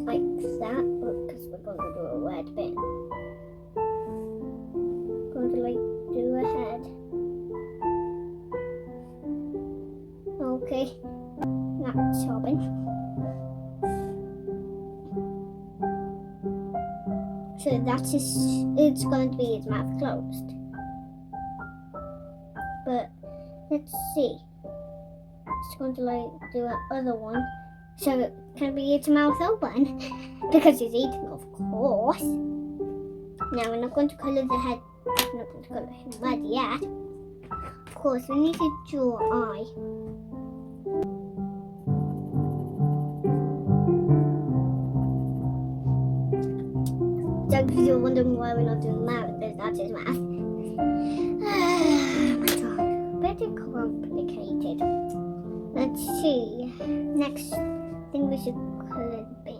Like that, because we're going to do a red bit. Going to like do a head. Okay, that's Robin. So that is, it's going to be his mouth closed. But let's see. It's going to like do another one. So it can be its mouth open because he's eating, of course. Now we're not going to colour the head. We're not going to colour him red yet. Of course, we need to draw an eye. So if you're wondering why we're not doing mouth, that's his mouth. Oh my god, pretty complicated. Let's see. Next thing we should colour the bin.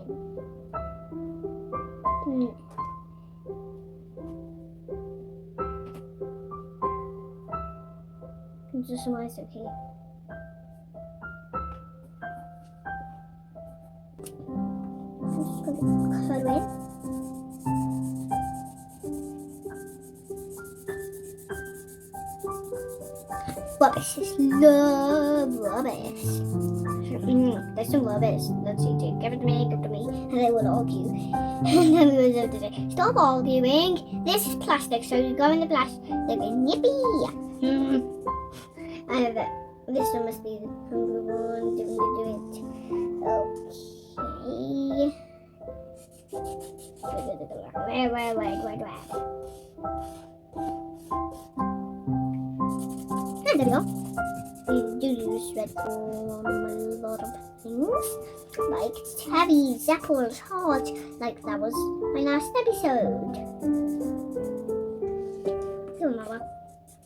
Just nice, okay. I'm just going to colour it. Rubbish. Love rubbish. There's some rubbish. Let's see, give it to me, and they will argue. And then we will have to say, stop arguing. This is plastic, so you go in the plastic bin. Yippee! And this one must be the hungry one. Do it. Okay. Where? And there we go. We do use red for a lot of things, like cherries, apples, hearts, like that was my last episode. So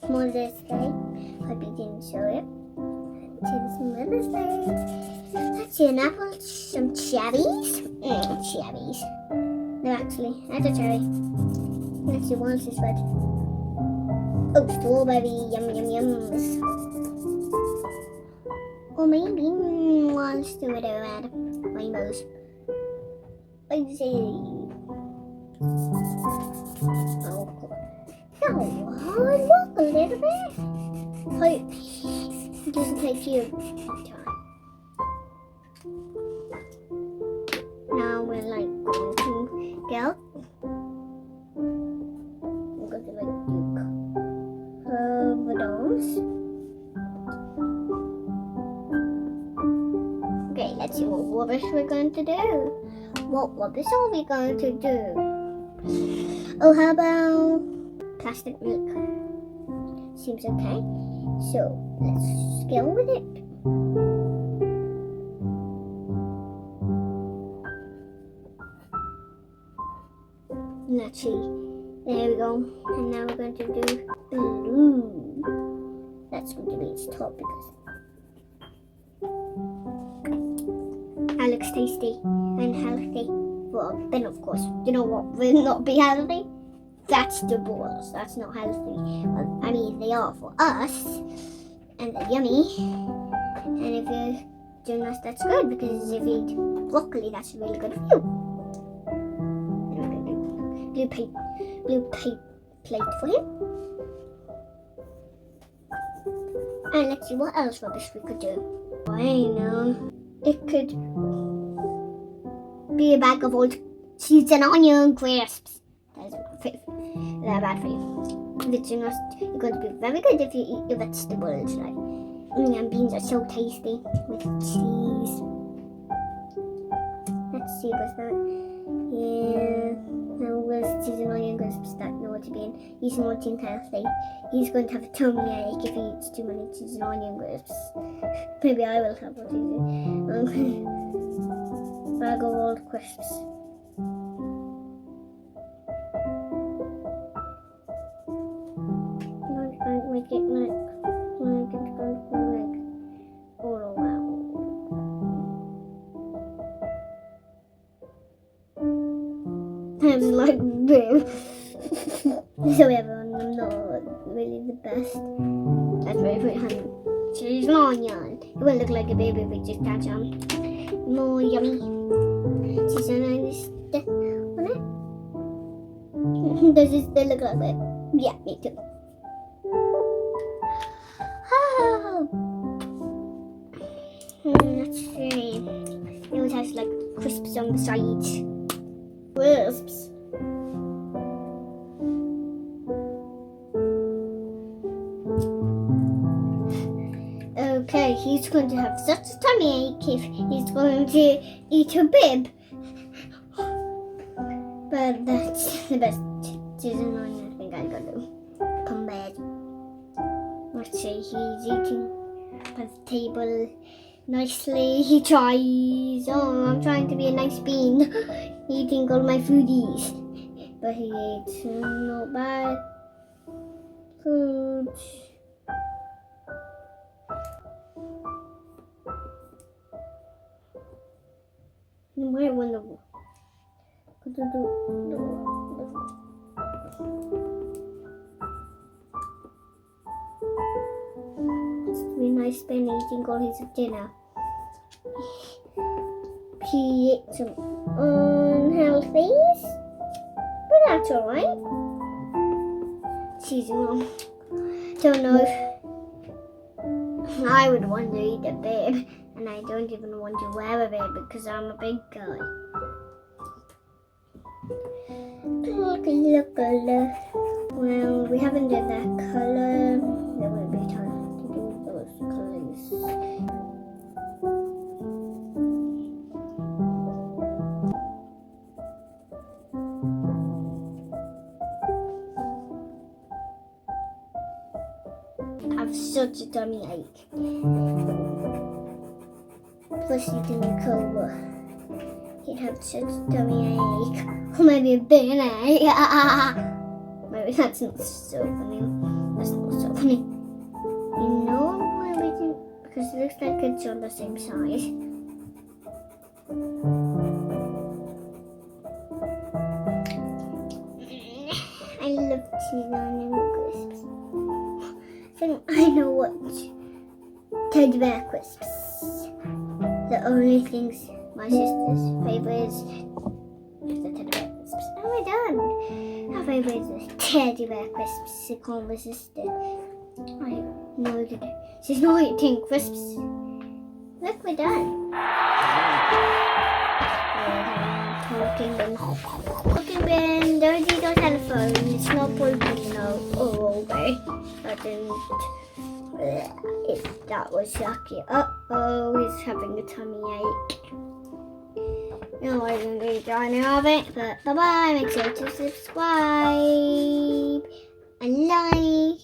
Mother's Day, hope you didn't show it. It's Mother's Day. Let's see, an apple, some cherries. Cherries. No, actually, that's a cherry. Let's see, once is red. Oh, strawberry, yums. Or maybe let's do it around rainbows. Let's see. Oh, no, look a little bit. Hope it doesn't take you time. Now we're like going to go. We're going to like do curvados. Okay, let's see what rubbish we're going to do. What rubbish are we going to do? Oh, how about plastic milk? Seems okay. So let's go with it. Let's see. There we go. And now we're going to do blue. That's going to be its top because that looks tasty and healthy. For a bin, of course. You know what will not be healthy? Vegetables. That's not healthy. Well, I mean, they are for us, and they're yummy. And if you're doing us, that's good, because if you eat broccoli, that's really good for you. Blue plate for him. And let's see what else rubbish we could do. I know. It could be a bag of old cheese and onion crisps. They're bad for you. You're going to be very good if you eat your vegetables. Like, and beans are so tasty with cheese. Let's see, what's that? Yeah. Now where's cheese and onion crisps that know what to be in? He's not eating healthy. He's going to have a tummy ache if he eats too many cheese and onion crisps. Maybe I will have one. Bag of old crisps. Make it like it's going to be like all around. I'm like boo. So everyone, I'm not really the best. That's very funny. She's lion. It won't look like a baby if we just catch on. More yummy. She's a nice on it. Does it still look like it? Yeah, me too. Oh. Let's see. It always has like crisps on the sides. Crisps. Okay, he's going to have such a tummy ache if he's going to eat a bib. But that's the best decision I think I gotta do. Come back. Let's see, he's eating at the table nicely. He tries. Oh, I'm trying to be a nice bean. Eating all my foodies. But he ate not bad food. You might wonder what to do. It's really nice Ben eating all his dinner. He ate some unhealthies, but that's alright. Cheesy mom. Don't know if I would want to eat a bib. And I don't even want to wear a bib because I'm a big guy. Look. Well, we haven't done that colour. There won't be time to do those colours. I have such a tummy ache. Plus eating a cola. He'd have such a tummy ache. Or maybe a big ache. Maybe that's not so funny. That's not so funny. You know why we didn't? Because it looks like it's on the same size. I love cheese on crisps. I think I know what teddy bear crisps. The only things my sister's favourite is the teddy bear crisps. Oh, we're done. Her favourite is the teddy bear crisps. She called my sister. I know that she's not eating crisps. Look, we're done. Talking Ben, don't use your telephone. It's not poison, you know. Oh, okay. I didn't. That was yucky. Uh-oh, he's having a tummy ache. No, I didn't really try any of it, but bye-bye. Make sure to subscribe and like.